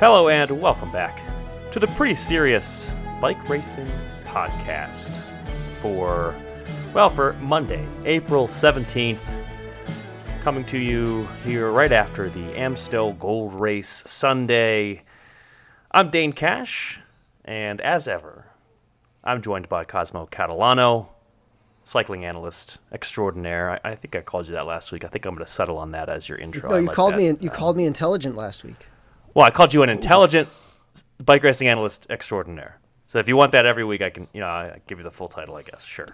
Hello and welcome back to the Pretty Serious Bike Racing Podcast for Monday, April 17th, coming to you here right after the Amstel Gold Race Sunday. I'm Dane Cash, and as ever, I'm joined by Cosmo Catalano, cycling analyst extraordinaire. I think I called you that last week. I think I'm going to settle on that as your intro. No, you called me intelligent last week. Well, I called you an intelligent bike racing analyst extraordinaire. So if you want that every week, I can, I give you the full title, I guess. Sure.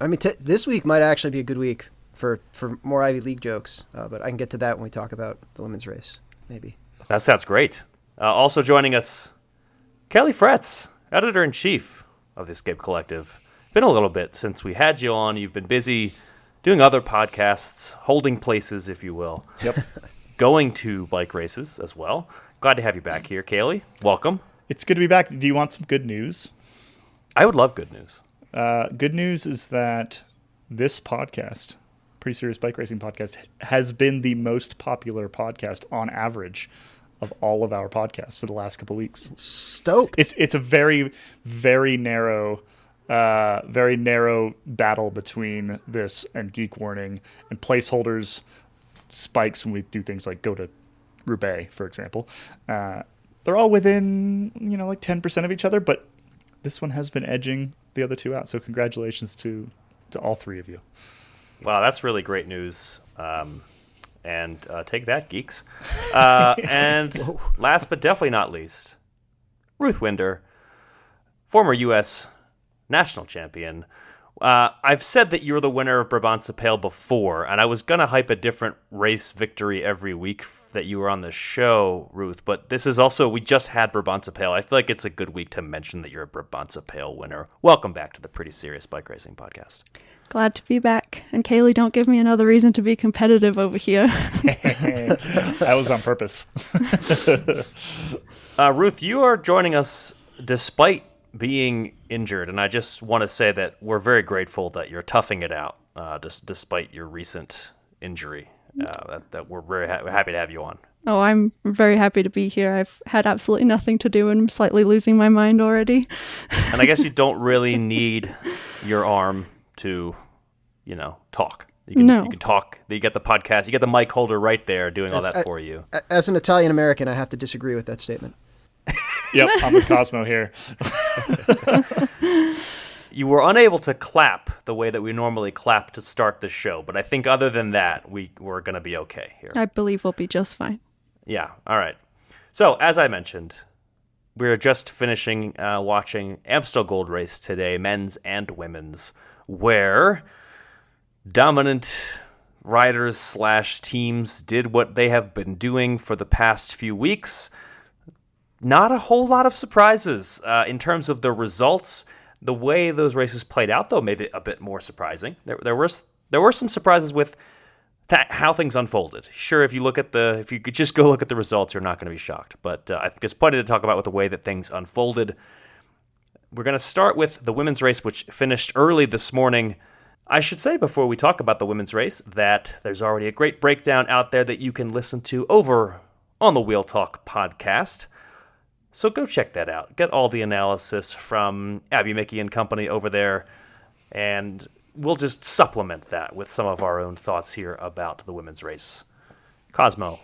I mean, this week might actually be a good week for more Ivy League jokes, but I can get to that when we talk about the women's race, maybe. That sounds great. Also joining us, Caley Fretz, editor-in-chief of the Escape Collective. Been a little bit since we had you on. You've been busy doing other podcasts, holding places, if you will. Yep. Going to bike races as well. Glad to have you back here, Caley. Welcome. It's good to be back. Do you want some good news? I would love good news. Good news is that this podcast, Pretty Serious Bike Racing Podcast, has been the most popular podcast on average of all of our podcasts for the last couple of weeks. Stoked. It's a very, very narrow battle between this and Geek Warning, and placeholders spikes when we do things like go to Roubaix, for example. They're all within, like 10% of each other, but this one has been edging the other two out. So congratulations to all three of you. Wow, that's really great news. And take that, geeks. And last but definitely not least, Ruth Winder, former U.S. national champion. I've said that you're the winner of Brabantse-Pijl before, and I was going to hype a different race victory every week that you were on the show, Ruth, but this is also, we just had Brabantse-Pijl. I feel like it's a good week to mention that you're a Brabantse-Pijl winner. Welcome back to the Pretty Serious Bike Racing Podcast. Glad to be back. And Caley, don't give me another reason to be competitive over here. That was on purpose. Ruth, you are joining us despite being injured, and I just want to say that we're very grateful that you're toughing it out despite your recent injury. That we're very happy to have you on. Oh, I'm very happy to be here. I've had absolutely nothing to do and I'm slightly losing my mind already. And I guess you don't really need your arm to, talk. You can talk. You get the podcast. You get the mic holder right there doing all that for you. As an Italian American, I have to disagree with that statement. Yep, I'm with Cosmo here. You were unable to clap the way that we normally clap to start the show, but I think other than that, we're going to be okay here. I believe we'll be just fine. Yeah, all right. So, as I mentioned, we're just finishing watching Amstel Gold Race today, men's and women's, where dominant riders / teams did what they have been doing for the past few weeks. Not a whole lot of surprises in terms of the results. The way those races played out, though, made it a bit more surprising. There were some surprises with how things unfolded. Sure, if you could just go look at the results, you're not going to be shocked. But I think there's plenty to talk about with the way that things unfolded. We're going to start with the women's race, which finished early this morning. I should say before we talk about the women's race that there's already a great breakdown out there that you can listen to over on the Wheel Talk podcast. So go check that out. Get all the analysis from Abby Mickey and company over there, and we'll just supplement that with some of our own thoughts here about the women's race. Cosmo,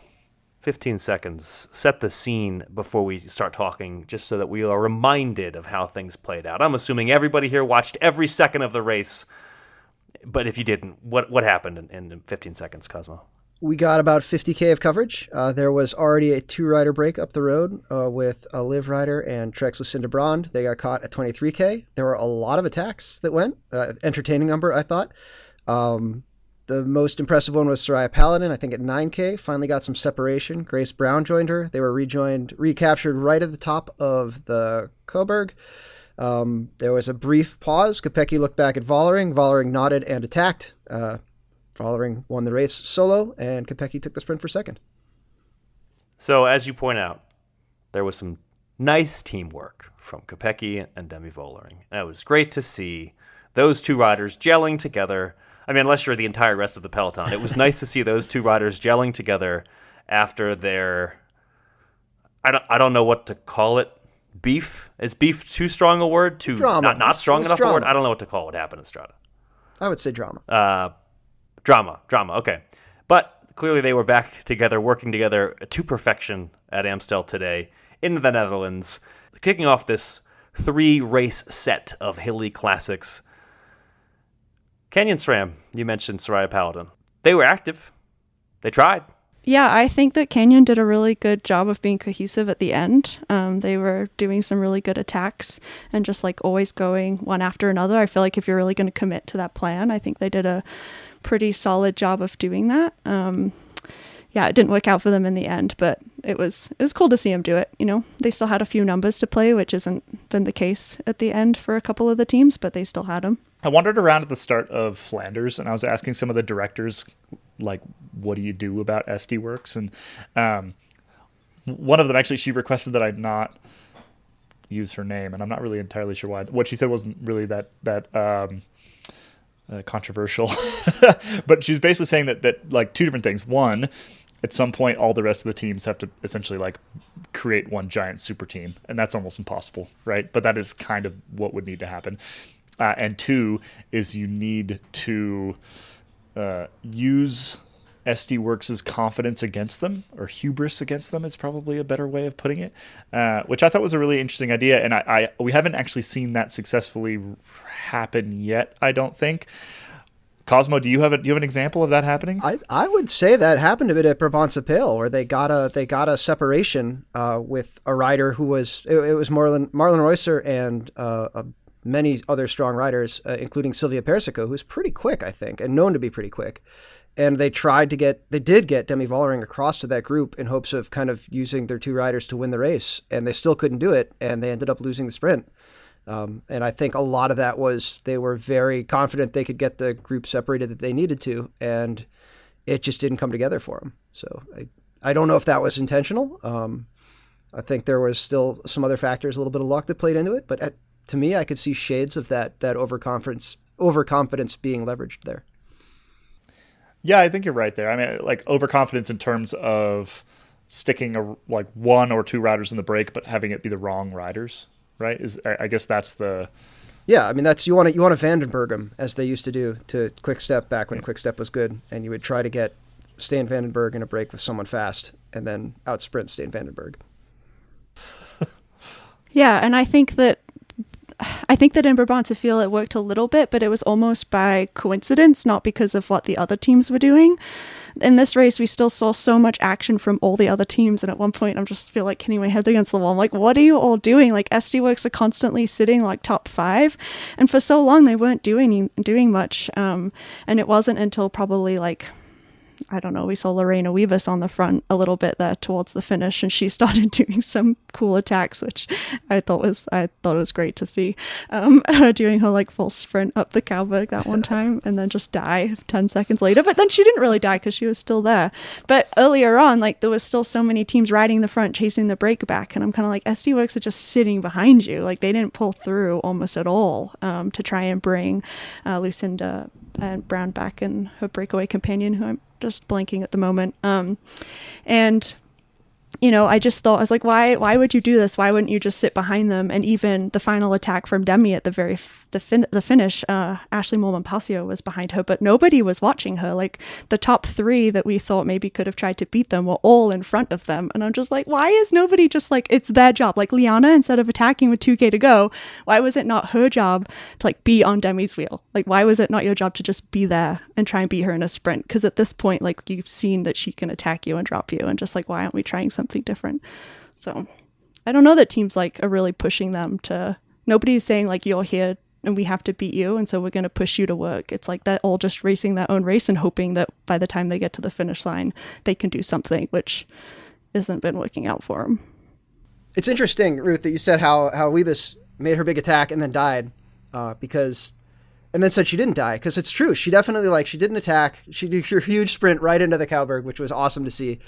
15 seconds. Set the scene before we start talking, just so that we are reminded of how things played out. I'm assuming everybody here watched every second of the race, but if you didn't, what happened in 15 seconds, Cosmo? We got about 50K of coverage. There was already a two-rider break up the road with a Liv rider and Trek Lucinda Brand. They got caught at 23K. There were a lot of attacks that went. Entertaining number, I thought. The most impressive one was Soraya Paladin, I think at 9K. Finally got some separation. Grace Brown joined her. They were recaptured right at the top of the Coburg. There was a brief pause. Kopecky looked back at Vollering. Vollering nodded and attacked. Vollering won the race solo, and Kopecky took the sprint for second. So, as you point out, there was some nice teamwork from Kopecky and Demi Vollering. And it was great to see those two riders gelling together. I mean, unless you're the entire rest of the peloton, it was nice to see those two riders gelling together after their I don't know what to call it. Beef? Is beef too strong a word? Drama. Not strong enough drama. a word? I don't know what to call what happened in Strada. I would say drama. Drama. Okay. But clearly they were back together, working together to perfection at Amstel today in the Netherlands, kicking off this 3-race set of hilly classics. Canyon SRAM, you mentioned Soraya Paladin. They were active. They tried. Yeah, I think that Canyon did a really good job of being cohesive at the end. They were doing some really good attacks and just like always going one after another. I feel like if you're really going to commit to that plan, I think they did a pretty solid job of doing that. Yeah, it didn't work out for them in the end, but it was cool to see them do it. You know, they still had a few numbers to play, which hasn't been the case at the end for a couple of the teams, but they still had them. I wandered around at the start of Flanders, and I was asking some of the directors, like, what do you do about SD Worx? And one of them, actually, she requested that I not use her name, and I'm not really entirely sure why. What she said wasn't really that controversial. But she's basically saying that like two different things. One, at some point, all the rest of the teams have to essentially like create one giant super team, and that's almost impossible, right? But that is kind of what would need to happen. And two is you need to use SD Worx's confidence against them, or hubris against them is probably a better way of putting it, which I thought was a really interesting idea. And we haven't actually seen that successfully happen yet, I don't think. Cosmo, do you have an example of that happening? I would say that happened a bit at Brabantse-Pijl, where they got a separation with a rider who was it was Marlon Reusser and many other strong riders, including Sylvia Persico, who's pretty quick, I think, and known to be pretty quick. And they did get Demi Vollering across to that group in hopes of kind of using their two riders to win the race, and they still couldn't do it, and they ended up losing the sprint. And I think a lot of that was they were very confident they could get the group separated that they needed to, and it just didn't come together for them. So I don't know if that was intentional. I think there was still some other factors, a little bit of luck that played into it, but to me, I could see shades of that overconfidence being leveraged there. Yeah, I think you're right there. I mean, like overconfidence in terms of sticking like one or two riders in the break, but having it be the wrong riders, right? I guess that's the. Yeah, I mean you want to Vandenberg them, as they used to do to Quick-Step back when Quick-Step was good, and you would try to get Stan Vandenberg in a break with someone fast, and then outsprint Stan Vandenberg. Yeah, and I think that in Brabantse-Pijl it worked a little bit, but it was almost by coincidence, not because of what the other teams were doing. In this race, we still saw so much action from all the other teams, and at one point, I just feel like hitting my head against the wall. I'm like, what are you all doing? Like, SD Worx are constantly sitting like top 5, and for so long they weren't doing much. And it wasn't until probably like, I don't know, we saw Lorena Wiebes on the front a little bit there towards the finish, and she started doing some cool attacks, which I thought was great to see. Her doing her like full sprint up the Kalberg that one time and then just die 10 seconds later. But then she didn't really die because she was still there. But earlier on, like there was still so many teams riding the front, chasing the break back, and I'm kind of like, SD Worx are just sitting behind you. Like they didn't pull through almost at all to try and bring Lucinda and Brown back and her breakaway companion, who I'm just blanking at the moment. And you know, I just thought, I was like, why would you do this? Why wouldn't you just sit behind them? And even the final attack from Demi at the finish, Ashley Moolman-Pasio was behind her, but nobody was watching her. Like the top 3 that we thought maybe could have tried to beat them were all in front of them. And I'm just like, why is nobody just like, it's their job? Like Liana, instead of attacking with 2K to go, why was it not her job to like be on Demi's wheel? Like, why was it not your job to just be there and try and beat her in a sprint? Because at this point, like you've seen that she can attack you and drop you, and just like, why aren't we trying something different? So I don't know that teams like are really pushing them to, nobody's saying like, you're here and we have to beat you, and so we're going to push you to work. It's like they're all just racing their own race and hoping that by the time they get to the finish line they can do something, which hasn't been working out for them. It's interesting, Ruth, that you said how Wiebes made her big attack and then died, and then said she didn't die, because it's true. She definitely, she didn't attack. She did her huge sprint right into the Kalberg, which was awesome to see.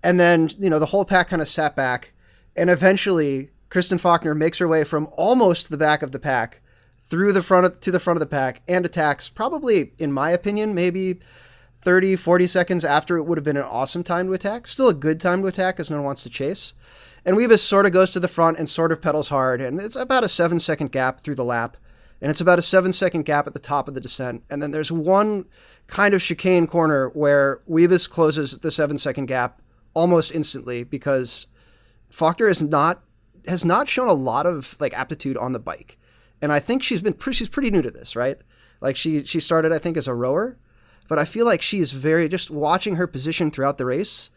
And then, the whole pack kind of sat back, and eventually Kristen Faulkner makes her way from almost the back of the pack through the front to the front of the pack, and attacks probably, in my opinion, maybe 30, 40 seconds after it would have been an awesome time to attack. Still a good time to attack because no one wants to chase. And Wiebes sort of goes to the front and sort of pedals hard, and it's about a 7-second gap through the lap, and it's about a 7-second gap at the top of the descent. And then there's one kind of chicane corner where Wiebes closes the 7-second gap almost instantly because Faulkner has not shown a lot of like aptitude on the bike. And I think she's pretty new to this, right? Like she started, I think, as a rower, but I feel like she is just watching her position throughout the race.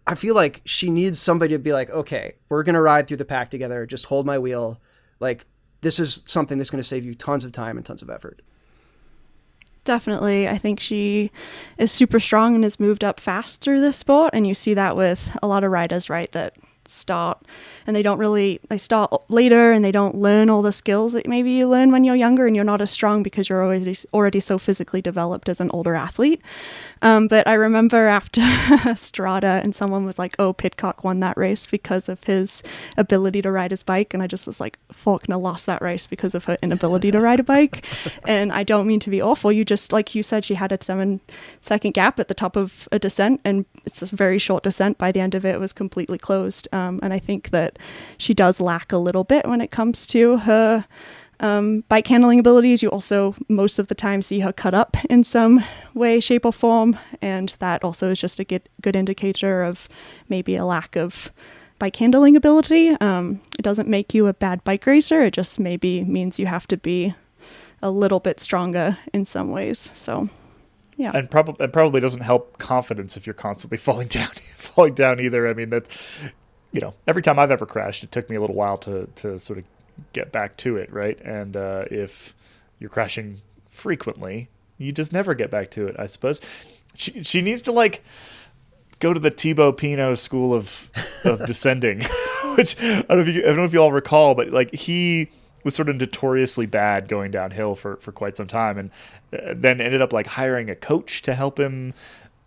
I feel like she needs somebody to be like, okay, we're going to ride through the pack together. Just hold my wheel. Like, this is something that's going to save you tons of time and tons of effort. Definitely. I think she is super strong and has moved up fast through this sport. And you see that with a lot of riders, right, that start and they start later and they don't learn all the skills that maybe you learn when you're younger and you're not as strong because you're already so physically developed as an older athlete. But I remember after Strada and someone was like, oh, Pidcock won that race because of his ability to ride his bike. And I just was like, Faulkner lost that race because of her inability to ride a bike. And I don't mean to be awful. You just, like you said, she had a 7-second gap at the top of a descent and it's a very short descent. By the end of it, it was completely closed. And I think that she does lack a little bit when it comes to her bike handling abilities. You also most of the time see her cut up in some way, shape or form. And that also is just a good indicator of maybe a lack of bike handling ability. It doesn't make you a bad bike racer. It just maybe means you have to be a little bit stronger in some ways. So yeah. And probably doesn't help confidence if you're constantly falling down either. I mean, that's, every time I've ever crashed, it took me a little while to sort of get back to it, right? And if you're crashing frequently, you just never get back to it, I suppose. She needs to like go to the Thibaut Pinot school of descending, which I don't know if you all recall, but like he was sort of notoriously bad going downhill for quite some time, and then ended up like hiring a coach to help him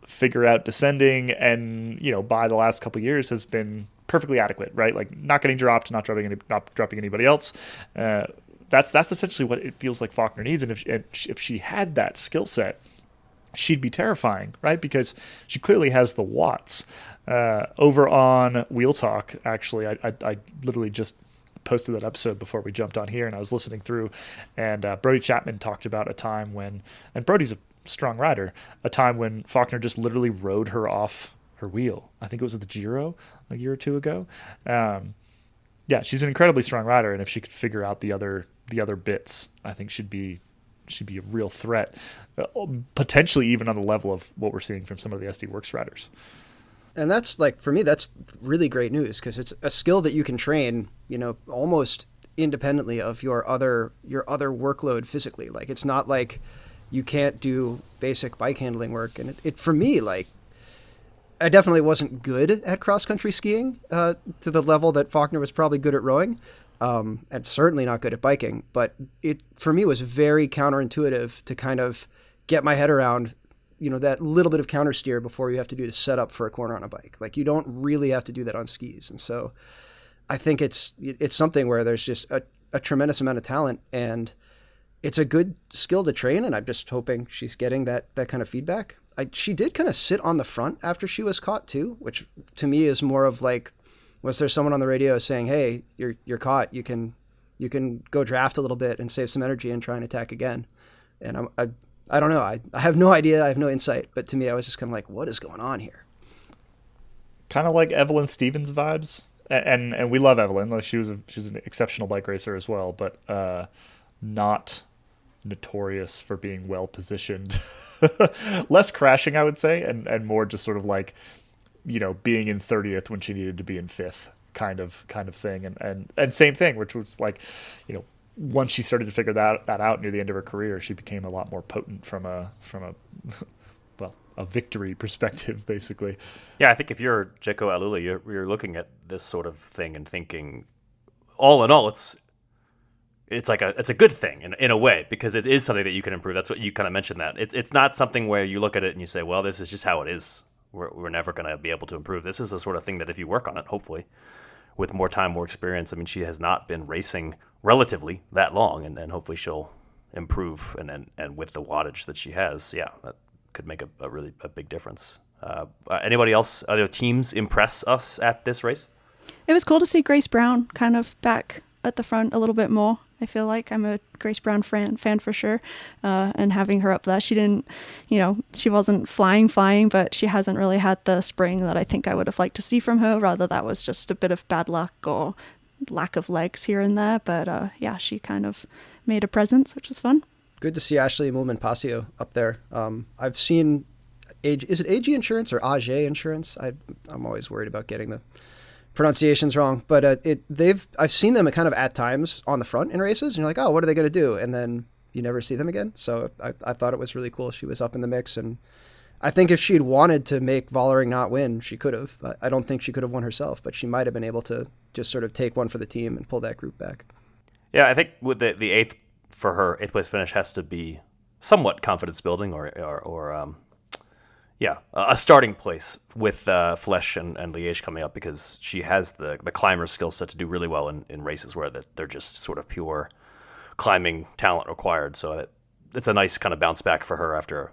figure out descending, and by the last couple of years has been perfectly adequate, right? Like not getting dropped, not dropping anybody else. That's essentially what it feels like Faulkner needs. And if she had that skill set, she'd be terrifying, right? Because she clearly has the watts. Over on Wheel Talk, actually, I literally just posted that episode before we jumped on here, and I was listening through, and Brody Chapman talked about a time when, and Brody's a strong rider, a time when Faulkner just literally rode her off her wheel. I think it was at the Giro a year or two ago. Yeah, she's an incredibly strong rider, and if she could figure out the other bits, I think she'd be a real threat, potentially even on the level of what we're seeing from some of the SD Worx riders. And that's like, for me, that's really great news because it's a skill that you can train, almost independently of your other workload physically. Like it's not like you can't do basic bike handling work. And it for me, like, I definitely wasn't good at cross-country skiing to the level that Faulkner was probably good at rowing, and certainly not good at biking. But it, for me, was very counterintuitive to kind of get my head around, that little bit of counter steer before you have to do the setup for a corner on a bike. Like you don't really have to do that on skis. And so I think it's something where there's just a tremendous amount of talent, and it's a good skill to train. And I'm just hoping she's getting that kind of feedback. She did kind of sit on the front after she was caught too, which to me is more of like, was there someone on the radio saying, hey, you're caught. You can go draft a little bit and save some energy and try and attack again. And I don't know. I have no idea. I have no insight. But to me, I was just kind of like, what is going on here? Kind of like Evelyn Stevens vibes. And we love Evelyn. She was an exceptional bike racer as well, but not notorious for being well positioned. Less crashing, I would say, and more just sort of like, being in 30th when she needed to be in 5th kind of thing. And same thing, which was like, once she started to figure that out near the end of her career, she became a lot more potent from a victory perspective, basically. Yeah, I think if you're Jeko Alula, you're looking at this sort of thing and thinking, all in all, it's a good thing in a way, because it is something that you can improve. That's what you kind of mentioned, that it's not something where you look at it and you say, well, this is just how it is. We're never going to be able to improve. This is the sort of thing that if you work on it, hopefully, with more time, more experience. I mean, she has not been racing relatively that long, and hopefully she'll improve. And with the wattage that she has, yeah, that could make a big difference. Anybody else? Other teams impress us at this race? It was cool to see Grace Brown kind of back at the front a little bit more. I feel like I'm a Grace Brown fan for sure. And having her up there, she didn't, she wasn't flying, but she hasn't really had the spring that I think I would have liked to see from her. Rather, that was just a bit of bad luck or lack of legs here and there. But yeah, she kind of made a presence, which was fun. Good to see Ashley Moolman-Pasio up there. I've seen, is it AG Insurance or AG Insurance? I'm always worried about getting the pronunciations wrong, but I've seen them kind of at times on the front in races, and you're like, oh, what are they going to do? And then you never see them again. So I thought it was really cool. She was up in the mix, and I think if she'd wanted to make Vollering not win, she could have. I don't think she could have won herself, but she might have been able to just sort of take one for the team and pull that group back. Yeah, I think with the eighth for her, eighth place finish has to be somewhat confidence building or a starting place with Flesch and Liège coming up, because she has the climber skill set to do really well in races where they're just sort of pure climbing talent required. So it's a nice kind of bounce back for her after,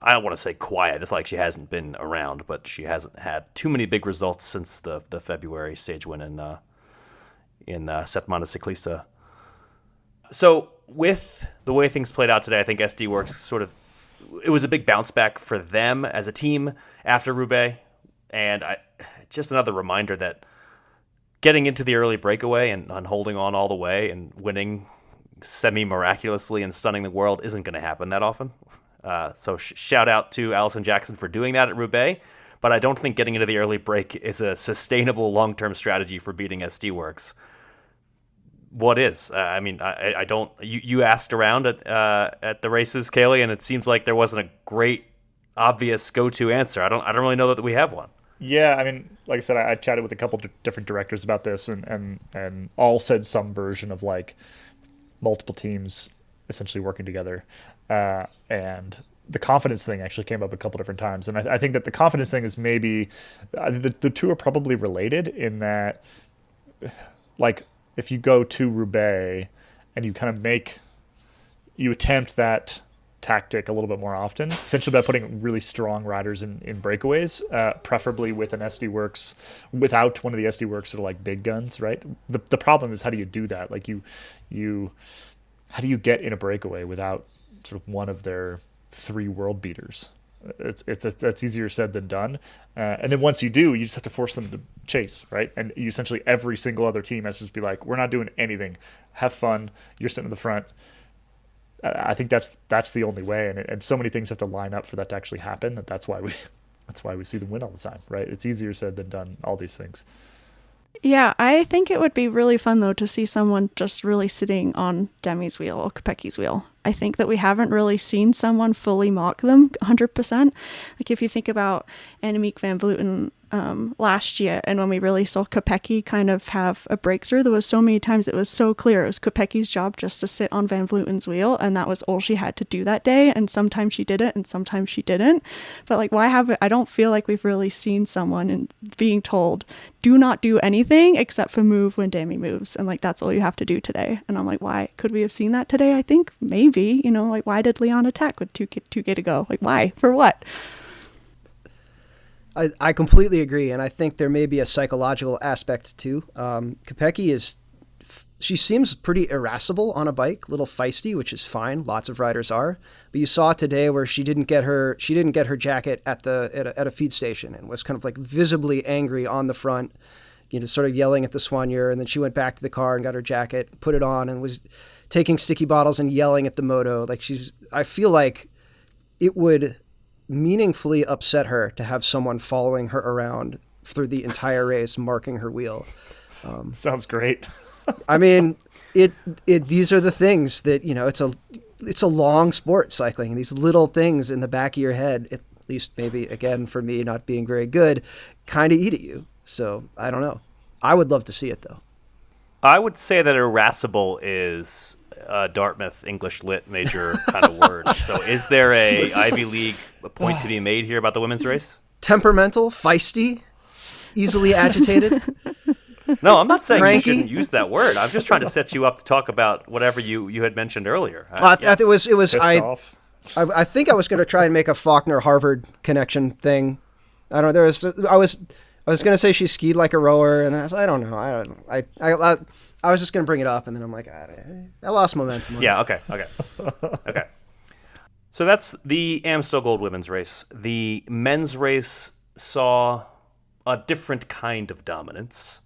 I don't want to say quiet, it's like she hasn't been around, but she hasn't had too many big results since the February stage win in Setmana Ciclista. So with the way things played out today, I think SD Worx it was a big bounce back for them as a team after Roubaix, and just another reminder that getting into the early breakaway and holding on all the way and winning semi-miraculously and stunning the world isn't going to happen that often. So shout out to Alison Jackson for doing that at Roubaix, but I don't think getting into the early break is a sustainable long-term strategy for beating SD Worx. What is? I don't. You asked around at the races, Caley, and it seems like there wasn't a great, obvious go-to answer. I don't really know that we have one. Yeah, I mean, like I said, I chatted with a couple different directors about this, and all said some version of like multiple teams essentially working together, and the confidence thing actually came up a couple different times, and I think that the confidence thing is maybe the two are probably related in that, like, if you go to Roubaix and you kind of you attempt that tactic a little bit more often, essentially by putting really strong riders in breakaways, preferably with an SD Worx, without one of the SD Worx that are like big guns, right? The problem is, how do you do that? Like how do you get in a breakaway without sort of one of their three world beaters? That's easier said than done. And then once you do, you just have to force them to chase, right? And you essentially, every single other team has to just be like, we're not doing anything. Have fun. You're sitting in the front. I think that's the only way. And so many things have to line up for that to actually happen. That's why we see them win all the time, right? It's easier said than done, all these things. Yeah, I think it would be really fun, though, to see someone just really sitting on Demi's wheel or Kopecki's wheel. I think that we haven't really seen someone fully mock them 100%. Like, if you think about Annemiek van Vleuten last year, and when we really saw Kopecky kind of have a breakthrough, there was so many times it was so clear it was Kopecki's job just to sit on Van Vleuten's wheel, and that was all she had to do that day. And sometimes she did it and sometimes she didn't. But like, I don't feel like we've really seen someone being told, do not do anything except for move when Demi moves, and like, that's all you have to do today. And I'm like, why could we have seen that today? I think maybe, like, why did Leon attack with 2K to go? Like, why? For what? I completely agree, and I think there may be a psychological aspect too. Kopecky she seems pretty irascible on a bike, a little feisty, which is fine. Lots of riders are, but you saw today where she didn't get her jacket at a feed station and was kind of like visibly angry on the front, sort of yelling at the soigneur, and then she went back to the car and got her jacket, put it on, and was taking sticky bottles and yelling at the moto. Like, I feel like it would meaningfully upset her to have someone following her around through the entire race, marking her wheel. Sounds great. I mean, these are the things that, it's a long sport, cycling, and these little things in the back of your head, at least maybe, again, for me not being very good, kind of eat at you. So I don't know. I would love to see it, though. I would say that irascible is a Dartmouth English Lit major kind of word. So is there a Ivy League point to be made here about the women's race? Temperamental, feisty, easily agitated. No, I'm not saying Cranky. you shouldn't use that word. I'm just trying to set you up to talk about whatever you had mentioned earlier. It was. Pissed off. I think I was going to try and make a Faulkner Harvard connection thing. I don't know. I was I was gonna say she skied like a rower, and then I was like, I don't know. I was just gonna bring it up, and then I'm like, I lost momentum. Yeah. Okay. Okay. So that's the Amstel Gold Women's Race. The men's race saw a different kind of dominance.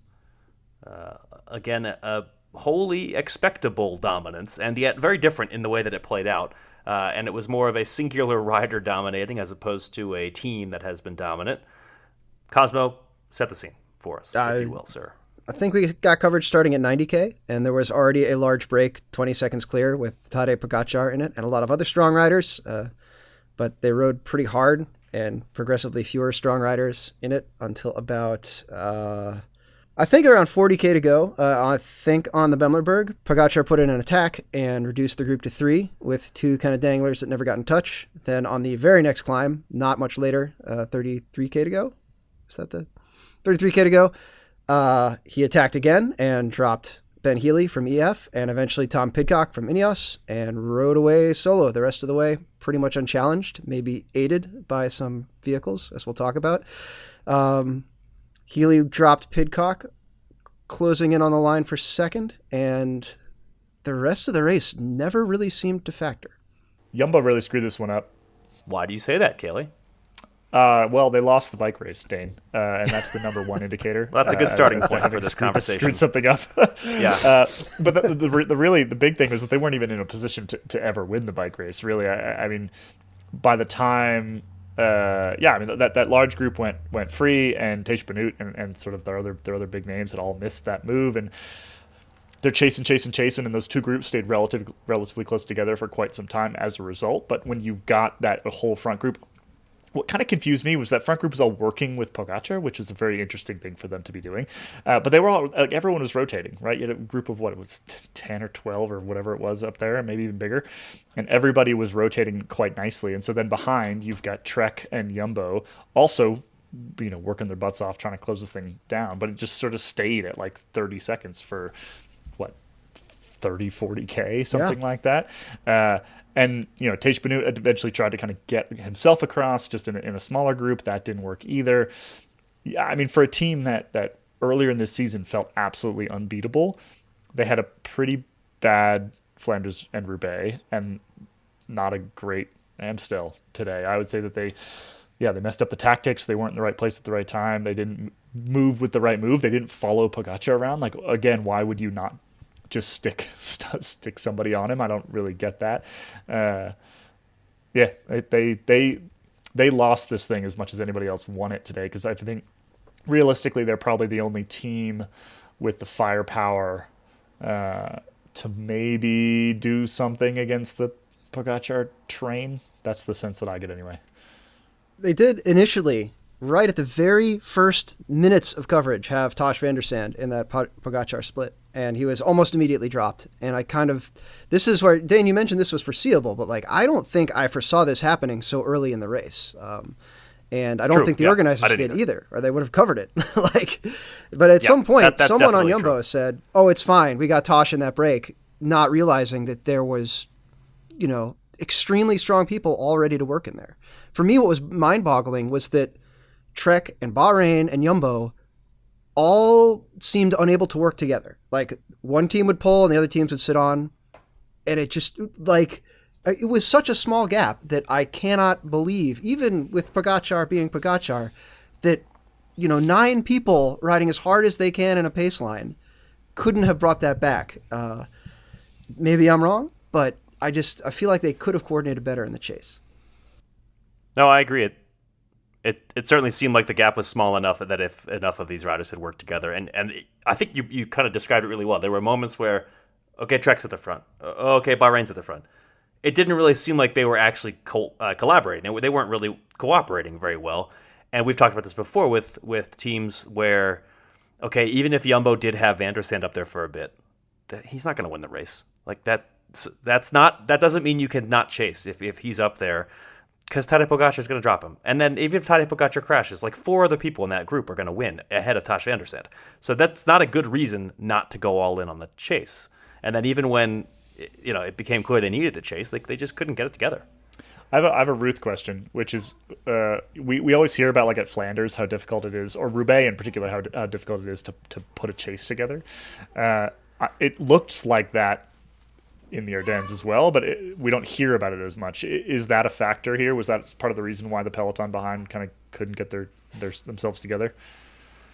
Again, a wholly expectable dominance, and yet very different in the way that it played out. And it was more of a singular rider dominating as opposed to a team that has been dominant. Cosmo, set the scene for us, if you will, sir. I think we got coverage starting at 90K, and there was already a large break, 20 seconds clear, with Tadej Pogačar in it, and a lot of other strong riders. But they rode pretty hard, and progressively fewer strong riders in it until about, I think around 40K to go. I think on the Bemlerberg, Pogačar put in an attack and reduced the group to 3 with 2 kind of danglers that never got in touch. Then on the very next climb, not much later, 33K to go. Is that the 33K to go? He attacked again and dropped Ben Healy from EF and eventually Tom Pidcock from Ineos and rode away solo the rest of the way, pretty much unchallenged, maybe aided by some vehicles, as we'll talk about. Healy dropped Pidcock, closing in on the line for second, and the rest of the race never really seemed to factor. Jumbo really screwed this one up. Why do you say that, Caley? Well, they lost the bike race, Dane, and that's the number one indicator. Well, that's a good starting point for this conversation. Screwed something up. Yeah. But the big thing was that they weren't even in a position to ever win the bike race. Really, I mean, by the time, that large group went free, and Tadej Pogačar and sort of their other big names had all missed that move, and they're chasing, and those two groups stayed relatively close together for quite some time as a result. But when you've got that whole front group, what kind of confused me was that front group was all working with Pogačar, which is a very interesting thing for them to be doing. But they were all, like, everyone was rotating, right? You had a group of, it was 10 or 12 or whatever it was up there, maybe even bigger. And everybody was rotating quite nicely. And so then behind, you've got Trek and Jumbo also, working their butts off trying to close this thing down. But it just sort of stayed at like 30 seconds for, 30, 40K, something like that. And, Tadej Pogačar eventually tried to kind of get himself across just in a smaller group. That didn't work either. Yeah, I mean, for a team that earlier in this season felt absolutely unbeatable, they had a pretty bad Flanders and Roubaix and not a great Amstel today. I would say that they messed up the tactics. They weren't in the right place at the right time. They didn't move with the right move. They didn't follow Pogačar around. Like, again, why would you not just stick somebody on him? I don't really get that. They lost this thing as much as anybody else won it today, because I think realistically they're probably the only team with the firepower to maybe do something against the Pogačar train. That's the sense that I get anyway. They did initially, right at the very first minutes of coverage, have Tosh van der Sande in that Pogačar split. And he was almost immediately dropped. And this is where, Dane, you mentioned this was foreseeable, but I don't think I foresaw this happening so early in the race. And I don't think the organizers did either, or they would have covered it. But at some point, someone on Jumbo said, "Oh, it's fine. We got Tosh in that break," not realizing that there was, extremely strong people all ready to work in there. For me, what was mind-boggling was that Trek and Bahrain and Jumbo all seemed unable to work together. Like, one team would pull and the other teams would sit on. And it just, it was such a small gap that I cannot believe, even with Pogačar being Pogačar, that, 9 people riding as hard as they can in a pace line couldn't have brought that back. Maybe I'm wrong, but I feel like they could have coordinated better in the chase. No, I agree. It certainly seemed like the gap was small enough that if enough of these riders had worked together, and I think you kind of described it really well. There were moments where, okay, Trek's at the front, okay, Bahrain's at the front. It didn't really seem like they were actually collaborating. They weren't really cooperating very well. And we've talked about this before with teams where, okay, even if Jumbo did have van der Sande up there for a bit, he's not going to win the race. Like that doesn't mean you can not chase if he's up there. Because Tadej Pogačar is going to drop him. And then even if Tadej Pogačar crashes, 4 other people in that group are going to win ahead of Tosh van der Sande. So that's not a good reason not to go all in on the chase. And then even when it became clear they needed to chase, they just couldn't get it together. I have a Ruth question, which is we always hear about like at Flanders how difficult it is, or Roubaix in particular how difficult it is to put a chase together. It looks like that in the Ardennes as well, but we don't hear about it as much. Is that a factor here? Was that part of the reason why the peloton behind kind of couldn't get themselves together?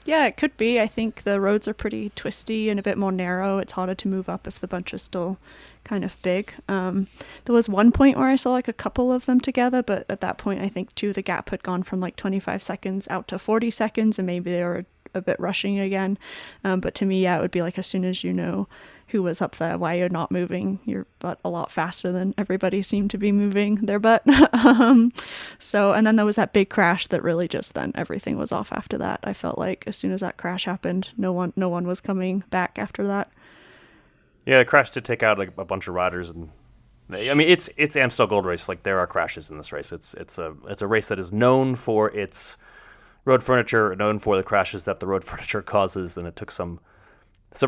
Yeah, it could be. I think the roads are pretty twisty and a bit more narrow. It's harder to move up if the bunch is still kind of big. There was one point where I saw like a couple of them together, but at that point I think too the gap had gone from like 25 seconds out to 40 seconds, and maybe they were a bit rushing again. But to me, yeah, it would be like as soon as you know who was up there, why you're not moving your butt a lot faster than everybody seemed to be moving their butt. So, and then there was that big crash that really just then everything was off after that. I felt like as soon as that crash happened, no one was coming back after that. Yeah, the crash did take out like a bunch of riders, and I mean it's Amstel Gold Race. Like there are crashes in this race. It's a race that is known for its road furniture, known for the crashes that the road furniture causes, and it took some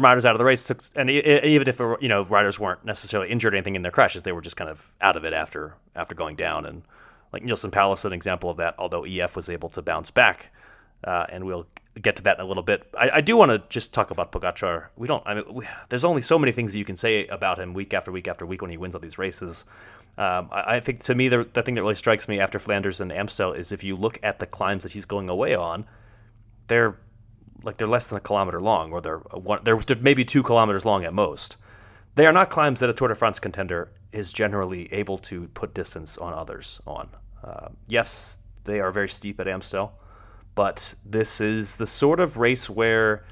riders out of the race. And even if riders weren't necessarily injured or anything in their crashes, they were just kind of out of it after going down. And like Nielsen Palace, an example of that. Although EF was able to bounce back, and we'll get to that in a little bit. I do want to just talk about Pogačar. There's only so many things that you can say about him week after week after week when he wins all these races. I think to me the thing that really strikes me after Flanders and Amstel is if you look at the climbs that he's going away on, they're less than a kilometer long, or they're maybe 2 kilometers long at most. They are not climbs that a Tour de France contender is generally able to put distance on others on. Yes, they are very steep at Amstel, but this is the sort of race where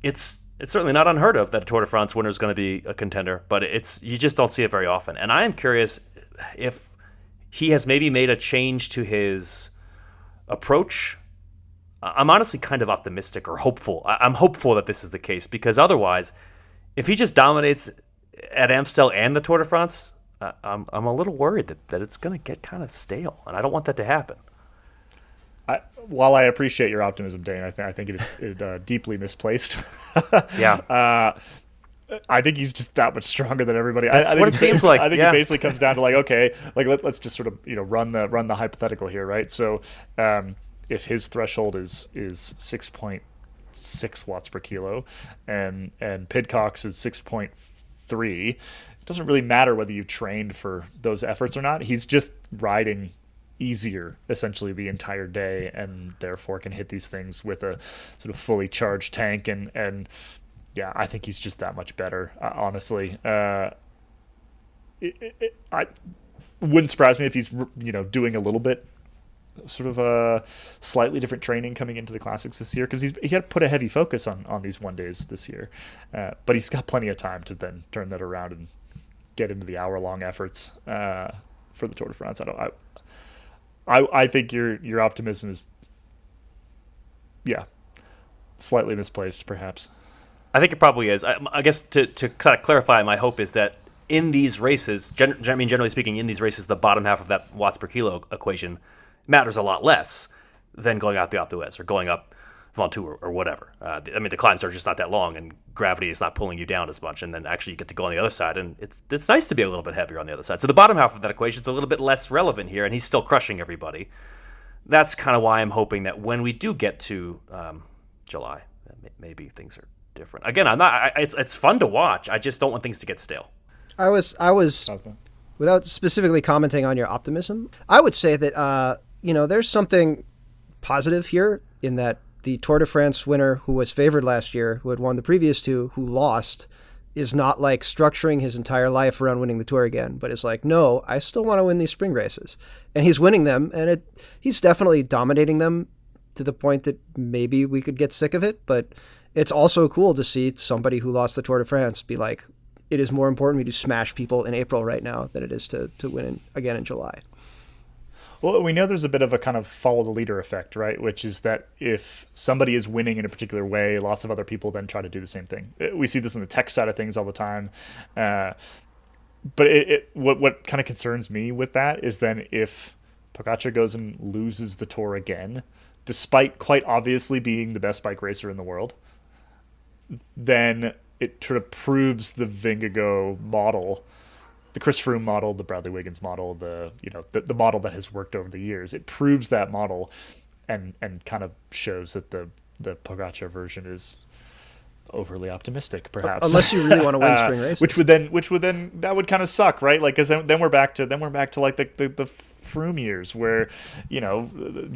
it's certainly not unheard of that a Tour de France winner is going to be a contender, but you just don't see it very often. And I am curious if he has maybe made a change to his approach. I'm honestly kind of optimistic or hopeful. I'm hopeful that this is the case, because otherwise, if he just dominates at Amstel and the Tour de France, I'm a little worried that it's going to get kind of stale, and I don't want that to happen. While I appreciate your optimism, Dane, I think it's deeply misplaced. Yeah. I think he's just that much stronger than everybody. That's I think what it seems like. I think yeah. It basically comes down to like, okay, like let's just sort of run the hypothetical here, right? So if his threshold is 6.6 watts per kilo, and Pidcock's is 6.3, it doesn't really matter whether you trained for those efforts or not. He's just riding easier essentially the entire day, and therefore can hit these things with a sort of fully charged tank, and yeah, I think he's just that much better, honestly. I wouldn't surprise me if he's doing a little bit sort of a slightly different training coming into the classics this year, because he had to put a heavy focus on these one days this year, but he's got plenty of time to then turn that around and get into the hour-long efforts for the Tour de France. I think your optimism is slightly misplaced, perhaps. I think it probably is. I guess to kind of clarify, my hope is that in these races, generally speaking, in these races, the bottom half of that watts per kilo equation matters a lot less than going out the Alpe d'Huez or going up Ventoux or whatever. The climbs are just not that long, and gravity is not pulling you down as much, and then actually you get to go on the other side, and it's nice to be a little bit heavier on the other side. So the bottom half of that equation is a little bit less relevant here, and he's still crushing everybody. That's kind of why I'm hoping that when we do get to July, maybe things are different. Again, it's fun to watch. I just don't want things to get stale. I was Okay. without specifically commenting on your optimism, I would say that there's something positive here in that the Tour de France winner who was favored last year, who had won the previous two, who lost, is not like structuring his entire life around winning the Tour again, but is like, no, I still want to win these spring races. And he's winning them, and he's definitely dominating them to the point that maybe we could get sick of it, but it's also cool to see somebody who lost the Tour de France be like, it is more important me to smash people in April right now than it is to win again in July. Well, we know there's a bit of a kind of follow the leader effect, right? Which is that if somebody is winning in a particular way, lots of other people then try to do the same thing. We see this in the tech side of things all the time. But what kind of concerns me with that is then if Pogačar goes and loses the Tour again, despite quite obviously being the best bike racer in the world, then it sort of proves the Vingegaard model Chris Froome model, the Bradley Wiggins model, the model that has worked over the years. It proves that model, and kind of shows that the Pogačar version is overly optimistic, perhaps. Unless you really want to win spring races, which would then that would kind of suck, right? Like, because then we're back to like the Froome years, where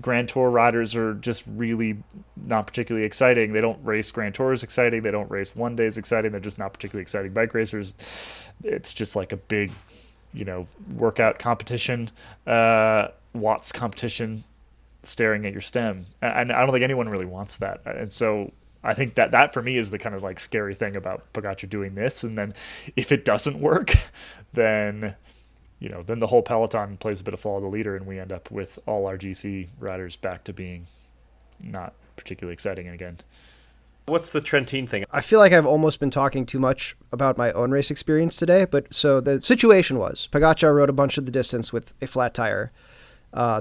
Grand Tour riders are just really not particularly exciting. They don't race Grand Tours exciting. They don't race one days exciting. They're just not particularly exciting bike racers. It's just like a big, workout competition, watts competition, staring at your stem. And I don't think anyone really wants that. And so I think that for me is the kind of like scary thing about Pogačar doing this. And then if it doesn't work, then the whole peloton plays a bit of follow the leader, and we end up with all our GC riders back to being not particularly exciting again. What's the Trentin thing? I feel like I've almost been talking too much about my own race experience today, but so the situation was Pogačar rode a bunch of the distance with a flat tire.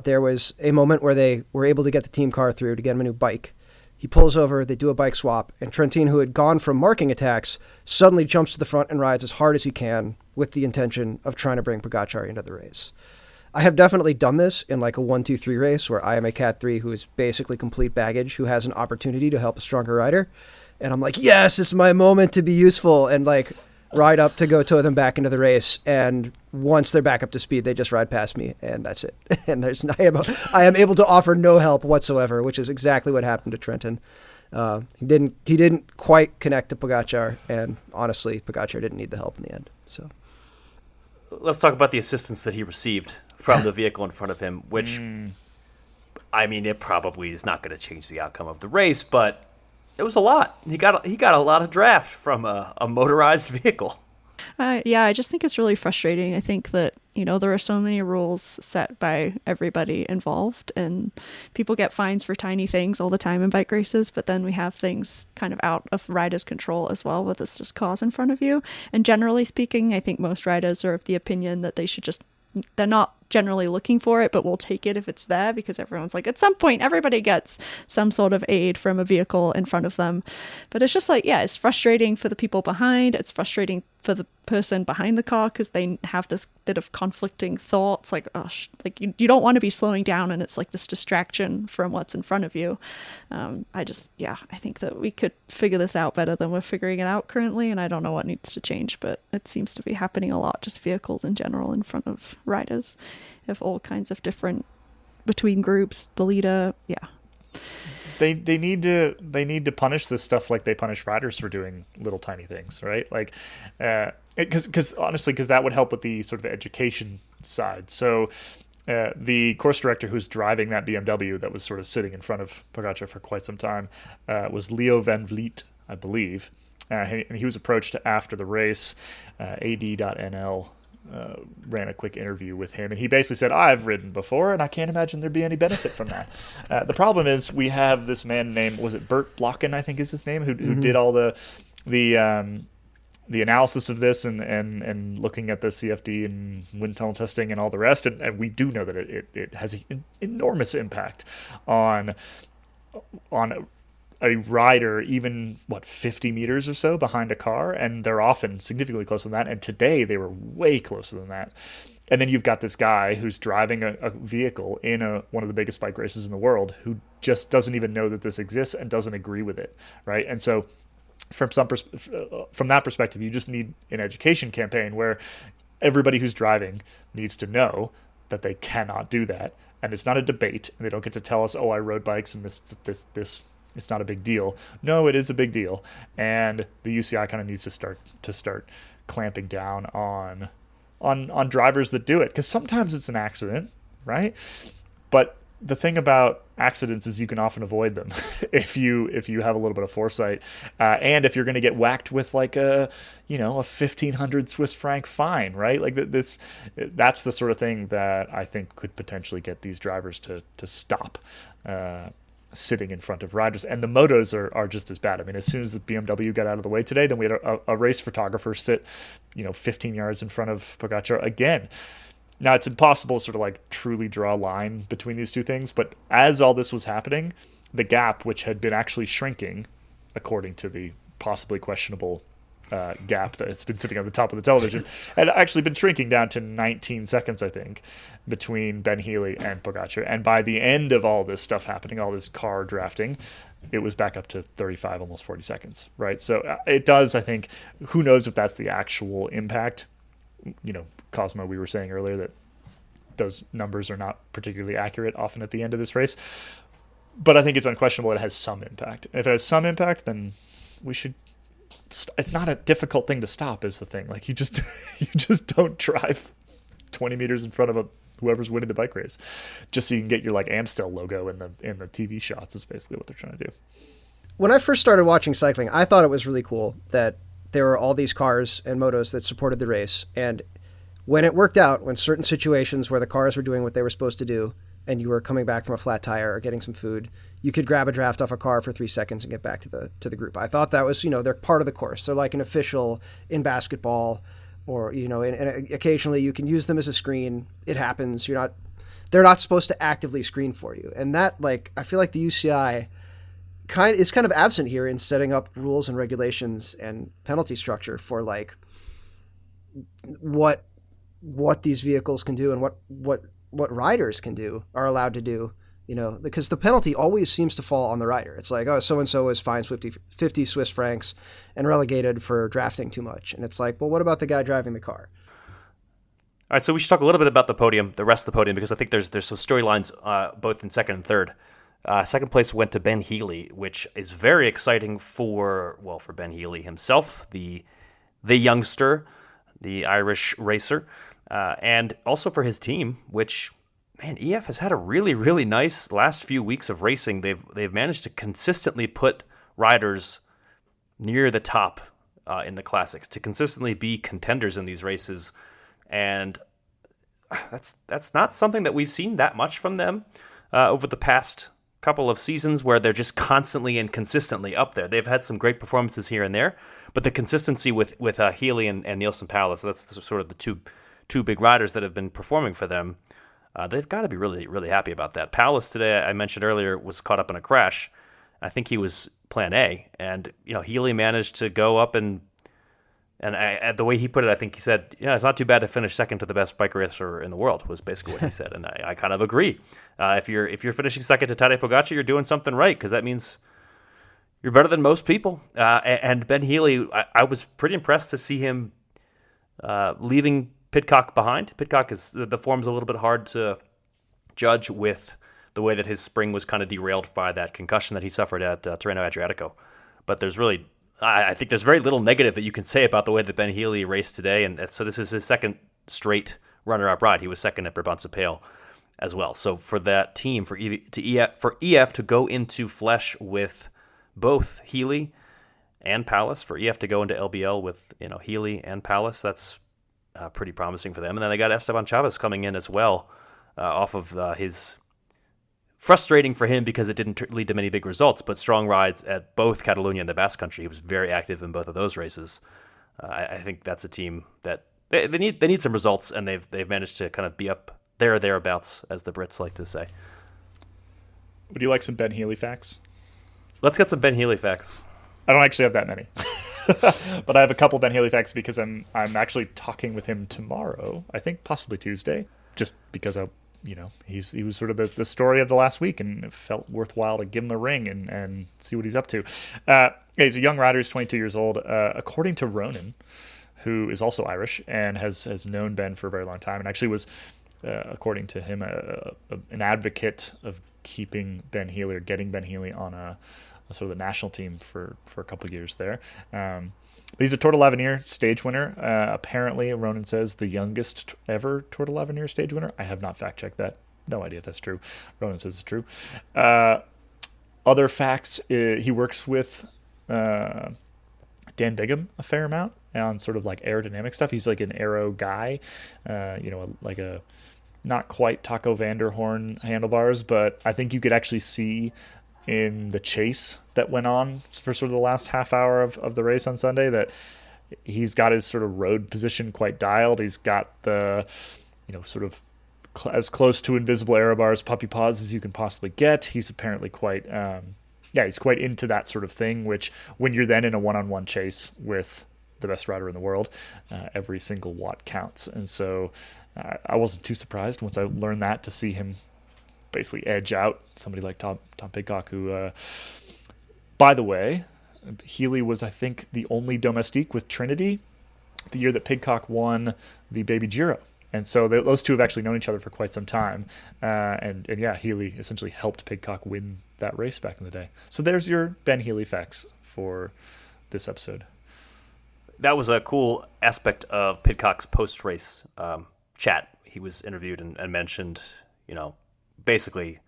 There was a moment where they were able to get the team car through to get him a new bike. He pulls over, they do a bike swap, and Trentin, who had gone from marking attacks, suddenly jumps to the front and rides as hard as he can with the intention of trying to bring Pogačar into the race. I have definitely done this in like a 1-2-3 race where I am a Cat 3 who is basically complete baggage, who has an opportunity to help a stronger rider. And I'm like, yes, it's my moment to be useful, and like ride up to go tow them back into the race. And once they're back up to speed, they just ride past me, and that's it. And I am able to offer no help whatsoever, which is exactly what happened to Trentin. He didn't quite connect to Pogačar, and honestly, Pogačar didn't need the help in the end. So let's talk about the assistance that he received from the vehicle in front of him, which, I mean, it probably is not going to change the outcome of the race, but it was a lot. He got a lot of draft from a motorized vehicle. Yeah, I just think it's really frustrating. I think that, there are so many rules set by everybody involved, and people get fines for tiny things all the time in bike races, but then we have things kind of out of riders' control as well with this just cause in front of you. And generally speaking, I think most riders are of the opinion that they're not generally looking for it, but we'll take it if it's there, because everyone's like, at some point everybody gets some sort of aid from a vehicle in front of them. But it's just like, yeah, it's frustrating for the people behind. It's frustrating for the person behind the car, because they have this bit of conflicting thoughts, like, oh, you don't want to be slowing down, and it's like this distraction from what's in front of you. I think that we could figure this out better than we're figuring it out currently, and I don't know what needs to change, but it seems to be happening a lot, just vehicles in general in front of riders of all kinds of different, between groups, the leader, yeah. They need to punish this stuff like they punish riders for doing little tiny things, right? Like, because that would help with the sort of education side. So the course director who's driving that BMW that was sort of sitting in front of Pogačar for quite some time was Leo Van Vliet, I believe. And he was approached after the race. AD.NL ran a quick interview with him, and he basically said, I've ridden before, and I can't imagine there'd be any benefit from that. The problem is we have this man named, was it Bert Blocken, I think is his name, who did all the analysis of this and looking at the CFD and wind tunnel testing and all the rest, and we do know that it has an enormous impact on a rider, even 50 meters or so behind a car, and they're often significantly closer than that, and today they were way closer than that. And then you've got this guy who's driving a vehicle in one of the biggest bike races in the world, who just doesn't even know that this exists and doesn't agree with it, right? And so from that perspective, you just need an education campaign where everybody who's driving needs to know that they cannot do that, and it's not a debate, and they don't get to tell us, oh, I rode bikes and this it's not a big deal. No, it is a big deal, and the UCI kind of needs to start clamping down on drivers that do it, because sometimes it's an accident, right? But the thing about accidents is you can often avoid them if you have a little bit of foresight, and if you're going to get whacked with like a 1,500 Swiss franc fine, right? Like that's the sort of thing that I think could potentially get these drivers to stop sitting in front of riders. And the motos are just as bad. I mean, as soon as the BMW got out of the way today, then we had a race photographer sit 15 yards in front of Pogačar again. Now, it's impossible to sort of like truly draw a line between these two things, but as all this was happening, the gap, which had been actually shrinking according to the possibly questionable gap that's been sitting on the top of the television and actually been shrinking down to 19 seconds, I think, between Ben Healy and Pogačar. And by the end of all this stuff happening, all this car drafting, it was back up to 35, almost 40 seconds, right? So it does, I think, who knows if that's the actual impact. Cosmo, we were saying earlier that those numbers are not particularly accurate often at the end of this race. But I think it's unquestionable it has some impact. If it has some impact, then we should... It's not a difficult thing to stop is the thing. Like you just don't drive 20 meters in front of whoever's winning the bike race just so you can get your like Amstel logo in the TV shots is basically what they're trying to do. When I first started watching cycling, I thought it was really cool that there were all these cars and motos that supported the race. And when it worked out, when certain situations where the cars were doing what they were supposed to do, and you were coming back from a flat tire or getting some food, you could grab a draft off a car for 3 seconds and get back to the group. I thought that was, they're part of the course. They're like an official in basketball, or, and occasionally you can use them as a screen. It happens. They're not supposed to actively screen for you. And that, I feel like the UCI is kind of absent here in setting up rules and regulations and penalty structure for what these vehicles can do and what riders can do, are allowed to do, because the penalty always seems to fall on the rider. It's like, oh, so-and-so is fined 50 Swiss francs and relegated for drafting too much. And it's like, well, what about the guy driving the car? All right, so we should talk a little bit about the podium, the rest of the podium, because I think there's some storylines both in second and third. Second place went to Ben Healy, which is very exciting for Ben Healy himself, the youngster, the Irish racer. And also for his team, which, man, EF has had a really, really nice last few weeks of racing. They've managed to consistently put riders near the top in the classics, to consistently be contenders in these races. And that's not something that we've seen that much from them over the past couple of seasons, where they're just constantly and consistently up there. They've had some great performances here and there, but the consistency with Healy and Nielsen Powell, that's sort of the two big riders that have been performing for them. They've got to be really, really happy about that. Powell today, I mentioned earlier, was caught up in a crash. I think he was plan A, and Healy managed to go up and the way he put it, I think he said, it's not too bad to finish second to the best bike racer in the world, was basically what he said, and I kind of agree. If you're finishing second to Tadej Pogačar, you're doing something right, because that means you're better than most people. And Ben Healy, I was pretty impressed to see him leaving Pidcock behind. Pidcock is the form's a little bit hard to judge with the way that his spring was kind of derailed by that concussion that he suffered at Tirreno Adriatico. But I think there's very little negative that you can say about the way that Ben Healy raced today, and so this is his second straight runner-up ride. He was second at Brabantse-Pijl as well. So for that team, for EF to go into Flesh with both Healy and Pallas, for EF to go into LBL with Healy and Pallas, that's pretty promising for them. And then they got Esteban Chavez coming in as well, off of his... Frustrating for him because it didn't lead to many big results, but strong rides at both Catalonia and the Basque Country. He was very active in both of those races. I think that's a team that they need some results, and they've managed to kind of be up there or thereabouts, as the Brits like to say. Would you like some Ben Healy facts? Let's get some Ben Healy facts. I don't actually have that many, but I have a couple Ben Healy facts because I'm actually talking with him tomorrow. I think possibly Tuesday, just because he was sort of the story of the last week, and it felt worthwhile to give him a ring and see what he's up to. He's a young rider. He's 22 years old. According to Ronan, who is also Irish and has known Ben for a very long time, and actually was, according to him, an advocate of keeping Ben Healy or getting Ben Healy on a sort of the national team for a couple of years there. But he's a Tour de l'Avenir stage winner. Apparently, Ronan says the youngest ever Tour de l'Avenir stage winner. I have not fact-checked that. No idea if that's true. Ronan says it's true. Other facts, he works with Dan Bigham a fair amount on sort of like aerodynamic stuff. He's like an aero guy, like a not quite Taco Vanderhorn handlebars, but I think you could actually see in the chase that went on for sort of the last half hour of the race on Sunday that he's got his sort of road position quite dialed. He's got the, sort of as close to invisible aero bars, puppy paws as you can possibly get. He's apparently quite, he's quite into that sort of thing, which when you're then in a one-on-one chase with the best rider in the world. Every single watt counts. And so I wasn't too surprised once I learned that, to see him basically edge out somebody like Tom Pidcock, who, by the way, Healy was, I think, the only domestique with Trinity the year that Pidcock won the Baby Giro. And so those two have actually known each other for quite some time. And yeah, Healy essentially helped Pidcock win that race back in the day. So there's your Ben Healy facts for this episode. That was a cool aspect of Pidcock's post-race chat. He was interviewed and mentioned, basically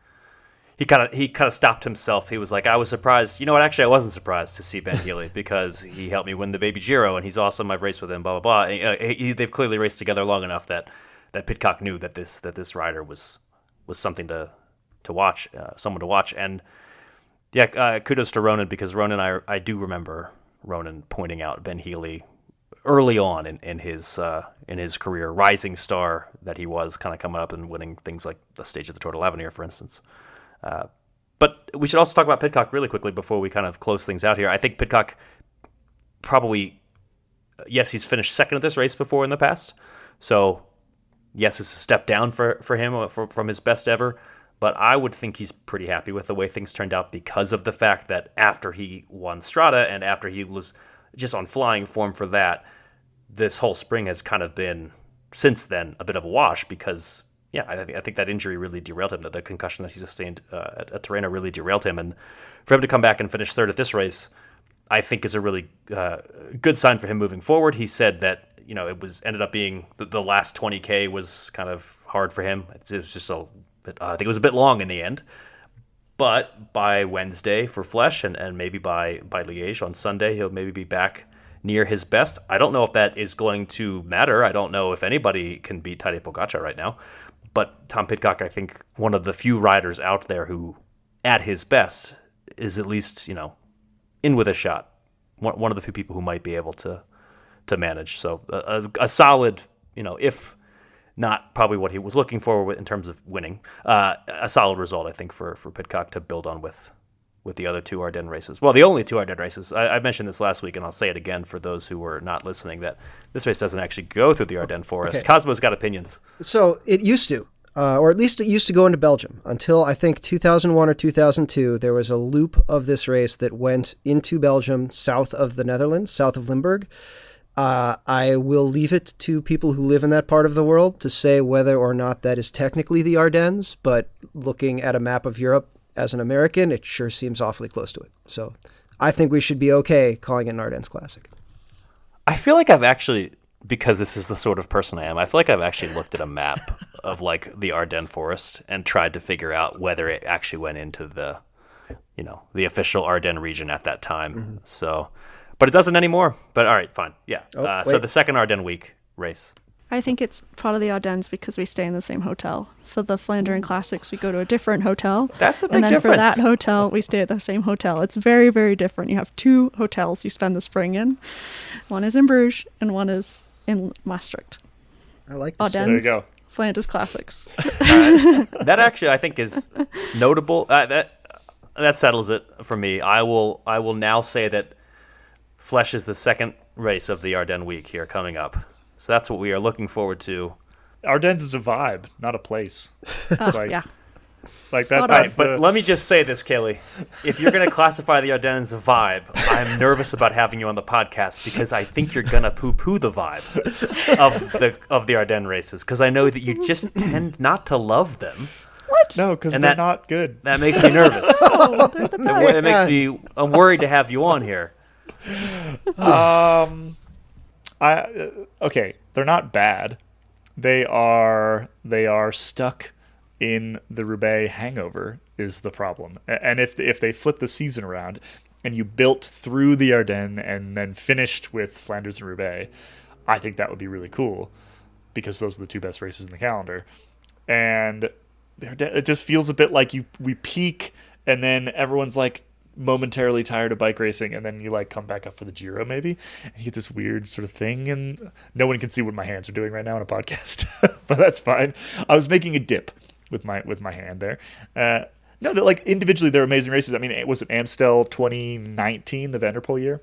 he kind of stopped himself. He was like, I was surprised. You know what? Actually, I wasn't surprised to see Ben Healy because he helped me win the Baby Giro, and he's awesome. I've raced with him, blah, blah, blah. And, they've clearly raced together long enough that Pidcock knew that this rider was something to watch, someone to watch. And yeah, kudos to Ronan, because Ronan, I do remember Ronan pointing out Ben Healy early on in his career, rising star that he was, kind of coming up and winning things like the stage of the Tour de l'Avenir, for instance. But we should also talk about Pidcock really quickly before we kind of close things out here. I think Pidcock probably, yes, he's finished second at this race before in the past. So, yes, it's a step down for him from his best ever. But I would think he's pretty happy with the way things turned out, because of the fact that after he won Strada and after he was just on flying form for that, this whole spring has kind of been, since then, a bit of a wash, because yeah, I think that injury really derailed him. The concussion that he sustained at Tirreno really derailed him. And for him to come back and finish third at this race, I think is a really good sign for him moving forward. He said that, it ended up being the last 20K was kind of hard for him. It was just I think it was a bit long in the end. But by Wednesday for Flèche and maybe by Liège on Sunday, he'll maybe be back near his best. I don't know if that is going to matter. I don't know if anybody can beat Tadej Pogačar right now. But Tom Pidcock, I think, one of the few riders out there who, at his best, is at least, in with a shot. One of the few people who might be able to manage. So a solid, if not probably what he was looking for in terms of winning, a solid result, I think, for Pidcock to build on with the other two Ardennes races. Well, the only two Ardennes races. I mentioned this last week, and I'll say it again for those who were not listening, that this race doesn't actually go through the Ardennes forest. Okay. Cosmo's got opinions. So it used to, or at least it used to go into Belgium until I think 2001 or 2002. There was a loop of this race that went into Belgium, south of the Netherlands, south of Limburg. I will leave it to people who live in that part of the world to say whether or not that is technically the Ardennes, but looking at a map of Europe, as an American, it sure seems awfully close to it. So I think we should be okay calling it an Ardennes Classic. I feel like I've actually, because this is the sort of person I am, I feel like I've actually looked at a map of like the Ardennes forest and tried to figure out whether it actually went into the official Ardennes region at that time. Mm-hmm. So, but it doesn't anymore. But all right, fine. Yeah. So the second Ardennes week race. I think it's part of the Ardennes because we stay in the same hotel. For the Flandern Classics, we go to a different hotel. That's a big difference. And then difference. For that hotel, we stay at the same hotel. It's very, very different. You have two hotels you spend the spring in. One is in Bruges and one is in Maastricht. I like this. Ardennes, there you go. Flanders Classics. That actually, I think, is notable. That settles it for me. I will now say that Flèche is the second race of the Ardennes week here coming up. So that's what we are looking forward to. Ardennes is a vibe, not a place. Yeah. Like Spot that's But let me just say this, Caley. If you're going to classify the Ardennes as a vibe, I'm nervous about having you on the podcast because I think you're going to poo-poo the vibe of the Ardennes races, because I know that you just tend not to love them. What? No, because they're not good. That makes me nervous. Oh, they're the best. It makes me. I'm worried to have you on here. Okay, they're not bad. They are stuck in the Roubaix hangover is the problem. And if they flip the season around and you built through the Ardennes and then finished with Flanders and Roubaix, I think that would be really cool, because those are the two best races in the calendar. And it just feels a bit like we peak and then everyone's like momentarily tired of bike racing, and then you like come back up for the Giro maybe, and you get this weird sort of thing, and no one can see what my hands are doing right now on a podcast, but that's fine. I was making a dip with my hand there. No, that like individually they're amazing races. I mean, was it Amstel 2019, the Van der Poel year?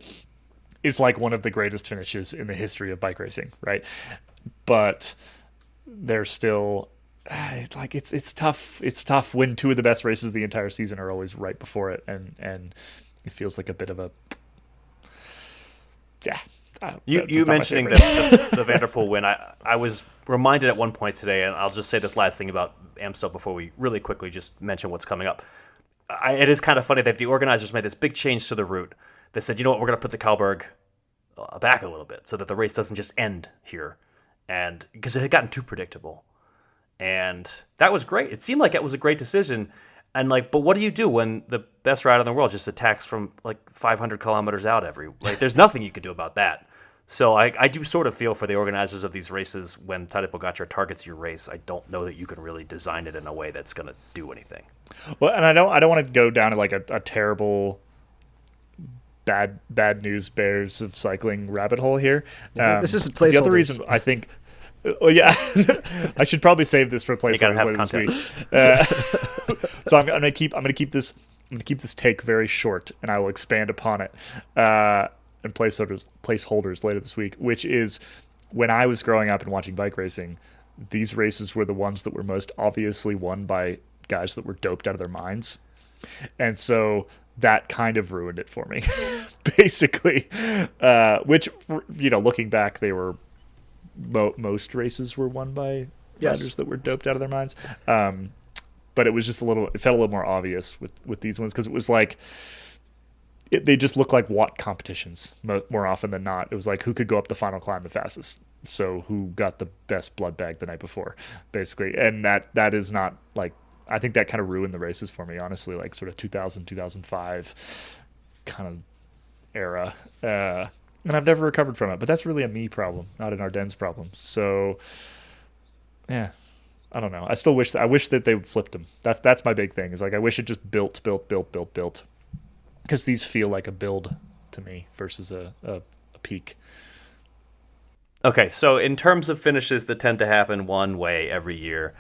is like one of the greatest finishes in the history of bike racing, right? But they're still like it's tough. It's tough when two of the best races of the entire season are always right before it, and it feels like a bit of a You mentioning the Van der Poel win, I was reminded at one point today, and I'll just say this last thing about Amstel before we really quickly just mention what's coming up. It is kind of funny that the organizers made this big change to the route. They said, you know what, we're going to put the Kalberg back a little bit so that the race doesn't just end here, and because it had gotten too predictable. And that was great. It seemed like it was a great decision. And but what do you do when the best rider in the world just attacks from 500 kilometers out there's nothing you can do about that. So I do sort of feel for the organizers of these races when Tadej Pogačar targets your race. I don't know that you can really design it in a way that's going to do anything. Well, and I don't want to go down to a terrible bad news bears of cycling rabbit hole here. This is placeholders. The other reason I think. Oh yeah, I should probably save this for placeholders later this week. So I'm gonna keep this take very short, and I will expand upon it and placeholders later this week. Which is when I was growing up and watching bike racing, these races were the ones that were most obviously won by guys that were doped out of their minds, and so that kind of ruined it for me, basically. Which looking back, they were. Most races were won by riders that were doped out of their minds, but it was just it felt a little more obvious with these ones because it was they just look like watt competitions more often than not. It was who could go up the final climb the fastest, so who got the best blood bag the night before, basically. And that is not I think that kind of ruined the races for me, honestly, sort of 2000 2005 kind of era. And I've never recovered from it. But that's really a me problem, not an Ardennes problem. So, yeah, I don't know. I wish that they flipped them. That's my big thing. Is I wish it just built. Because these feel like a build to me versus a peak. Okay, so in terms of finishes that tend to happen one way every year,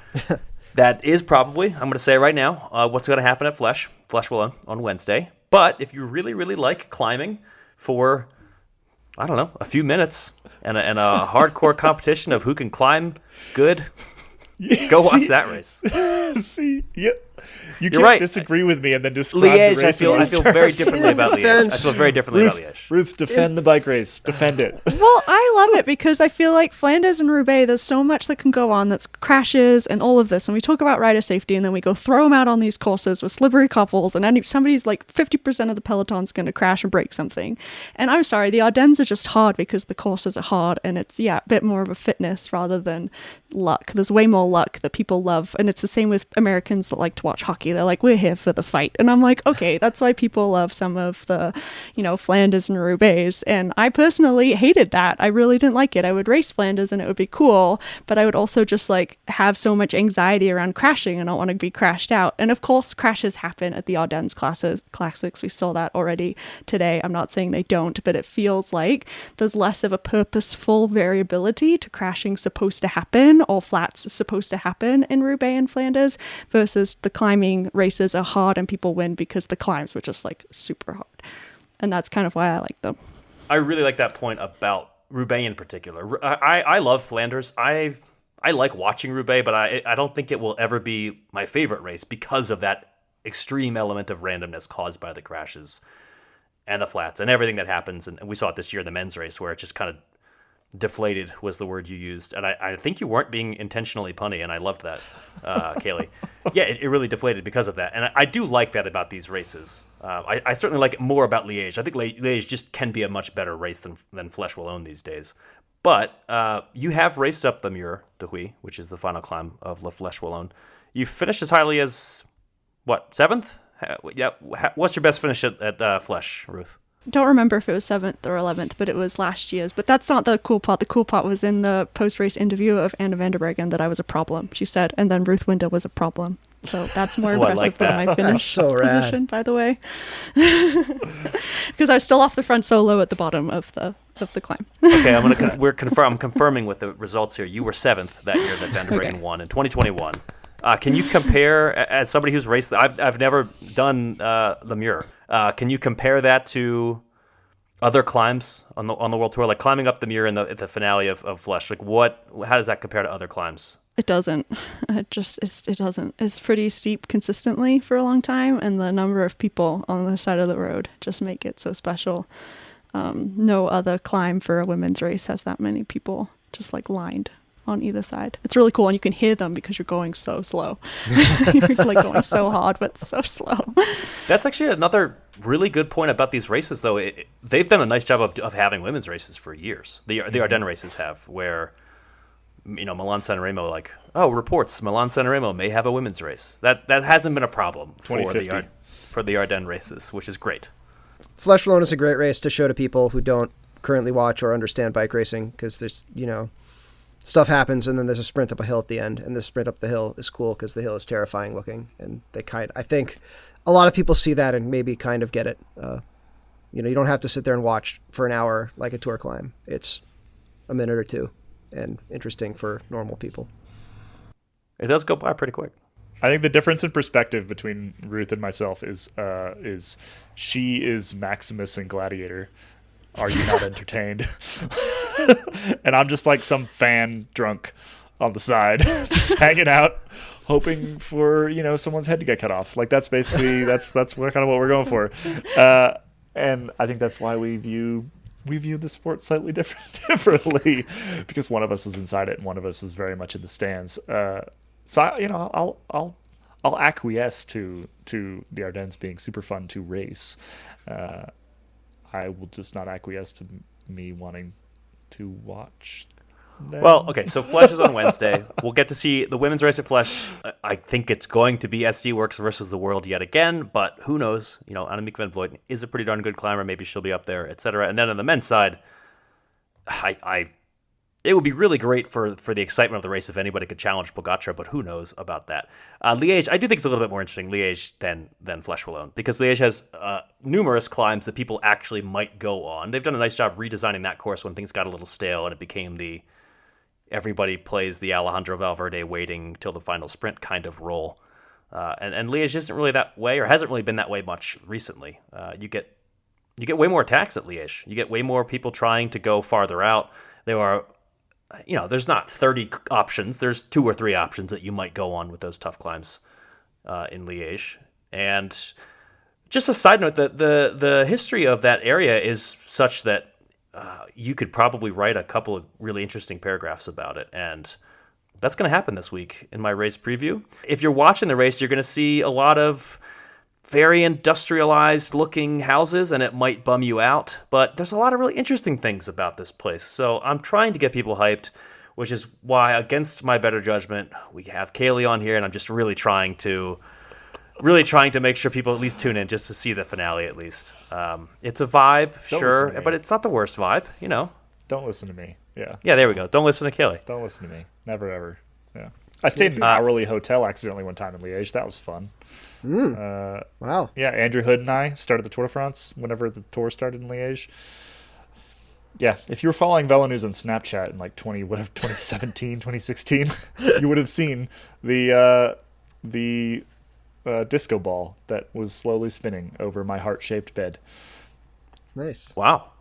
that is probably, I'm going to say right now, what's going to happen at Flesch. Flesch will on Wednesday. But if you really, really like climbing for... I don't know, a few minutes and a hardcore competition of who can climb good. Go watch that race. See, yep. You You're can't right. disagree with me and then describe Liège, the race. I feel very differently about Liège. I feel very differently about Liège. Ruth, defend the bike race. Defend it. Well, I love it because I feel like Flanders and Roubaix, there's so much that can go on that's crashes and all of this. And we talk about rider safety and then we go throw them out on these courses with slippery couples and somebody's 50% of the peloton's going to crash and break something. And I'm sorry, the Ardennes are just hard because the courses are hard and it's, a bit more of a fitness rather than luck. There's way more luck that people love. And it's the same with Americans that like to watch hockey. They're we're here for the fight. And I'm okay, that's why people love some of the, Flanders and Roubaix. And I personally hated that. I really didn't like it. I would race Flanders and it would be cool, but I would also just have so much anxiety around crashing and I want to be crashed out. And of course, crashes happen at the Ardennes classics. We saw that already today. I'm not saying they don't, but it feels like there's less of a purposeful variability to crashing supposed to happen or flats supposed to happen in Roubaix and Flanders versus the climbing races are hard and people win because the climbs were just super hard. And that's kind of why I like them. I really like that point about Roubaix in particular. I love Flanders. I like watching Roubaix, but I don't think it will ever be my favorite race because of that extreme element of randomness caused by the crashes and the flats and everything that happens. And we saw it this year in the men's race where it just kind of deflated was the word you used. And I think you weren't being intentionally punny, and I loved that, Caley. Yeah, it really deflated because of that. And I do like that about these races. I certainly like it more about Liège. I think Liège just can be a much better race than Flesch Wallonne these days. But you have raced up the Mur de Huy, which is the final climb of La Flèche Wallonne. You finished as highly as, what, 7th? Yeah. What's your best finish at Flesch, Ruth? Don't remember if it was 7th or 11th, but it was last year's. But that's not the cool part. The cool part was in the post-race interview of Anna van der Breggen that I was a problem, she said. And then Ruth Winder was a problem. So that's more impressive than my finish position, by the way. Because I was still off the front solo at the bottom of the climb. Okay, I'm confirming with the results here. You were 7th that year that Van der Breggen won in 2021. Can you compare, as somebody who's raced, I've never done the Mur. Can you compare that to other climbs on the World Tour, like climbing up the Muir in the finale of Flesh? Like how does that compare to other climbs? It doesn't. It doesn't. It's pretty steep consistently for a long time, and the number of people on the side of the road just make it so special. No other climb for a women's race has that many people just like lined on either side. It's really cool, and you can hear them because you're going so slow. You're like going so hard, but so slow. That's actually another really good point about these races, though. They've done a nice job of having women's races for years. The Ardennes races have, where Milan-San Remo, like, reports Milan-San Remo may have a women's race. That hasn't been a problem for the Ardennes races, which is great. Flesh Alone is a great race to show to people who don't currently watch or understand bike racing, because there's, stuff happens and then there's a sprint up a hill at the end, and the sprint up the hill is cool because the hill is terrifying looking, and I think a lot of people see that and maybe kind of get it. You don't have to sit there and watch for an hour like a tour climb. It's a minute or two and interesting for normal people. It does go by pretty quick. I think the difference in perspective between Ruth and myself is she is Maximus in Gladiator. Are you not entertained? And I'm just like some fan drunk on the side, just hanging out, hoping for someone's head to get cut off. Like that's basically that's kind of what we're going for. And I think that's why we view the sport slightly differently, because one of us is inside it and one of us is very much in the stands. So I'll acquiesce to the Ardennes being super fun to race. I will just not acquiesce to me wanting to watch them. Well, okay, so Flesh is on Wednesday. We'll get to see the women's race at Flesh. I think it's going to be SD Worx versus the world yet again, but who knows? Annemiek van Vleuten is a pretty darn good climber. Maybe she'll be up there, etc. And then on the men's side, it would be really great for the excitement of the race if anybody could challenge Pogačar, but who knows about that. Liège, I do think it's a little bit more interesting, Liège, than Flesh Wallonne, because Liège has numerous climbs that people actually might go on. They've done a nice job redesigning that course when things got a little stale and it became everybody plays the Alejandro Valverde waiting till the final sprint kind of role. And Liège isn't really that way, or hasn't really been that way much recently. You get way more attacks at Liège. You get way more people trying to go farther out. There are... there's not 30 options. There's 2 or 3 options that you might go on with those tough climbs in Liège. And just a side note, the history of that area is such that you could probably write a couple of really interesting paragraphs about it. And that's going to happen this week in my race preview. If you're watching the race, you're going to see a lot of very industrialized looking houses, and it might bum you out, but there's a lot of really interesting things about this place. So I'm trying to get people hyped, which is why, against my better judgment, we have Caley on here, and I'm just really trying to make sure people at least tune in just to see the finale at least. It's a vibe, sure, but it's not the worst vibe, Don't listen to me. Yeah. Yeah, there we go. Don't listen to Caley. Don't listen to me. Never ever. Yeah. I stayed in an hourly hotel accidentally one time in Liège. That was fun. Wow. Yeah, Andrew Hood and I started the Tour de France whenever the tour started in Liège. Yeah, if you were following Velo News on Snapchat in like 2017, 2016, you would have seen the disco ball that was slowly spinning over my heart-shaped bed. Nice. Wow.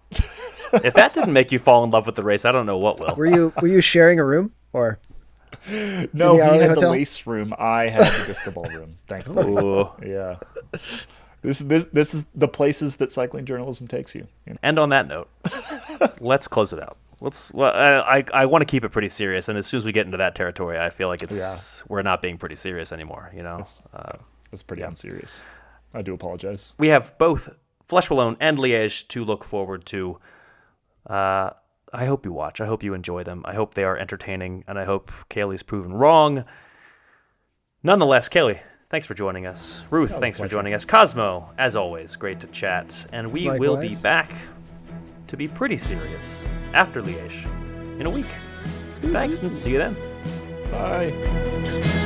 If that didn't make you fall in love with the race, I don't know what will. Were you sharing a room, or? No, he had the lace room. I had the disco ball room. Thankfully. Ooh. Yeah. This is the places that cycling journalism takes you. And on that note, let's close it out. I want to keep it pretty serious, and as soon as we get into that territory, I feel like we're not being pretty serious anymore. It's pretty unserious. I do apologize. We have both Flesh Wallonne and Liège to look forward to. I hope you watch. I hope you enjoy them. I hope they are entertaining, and I hope Caley's proven wrong. Nonetheless, Caley, thanks for joining us. Ruth, thanks for joining us. Cosmo, as always, great to chat. And we will be back to be pretty serious after Liège in a week. Thanks, and see you then. Bye.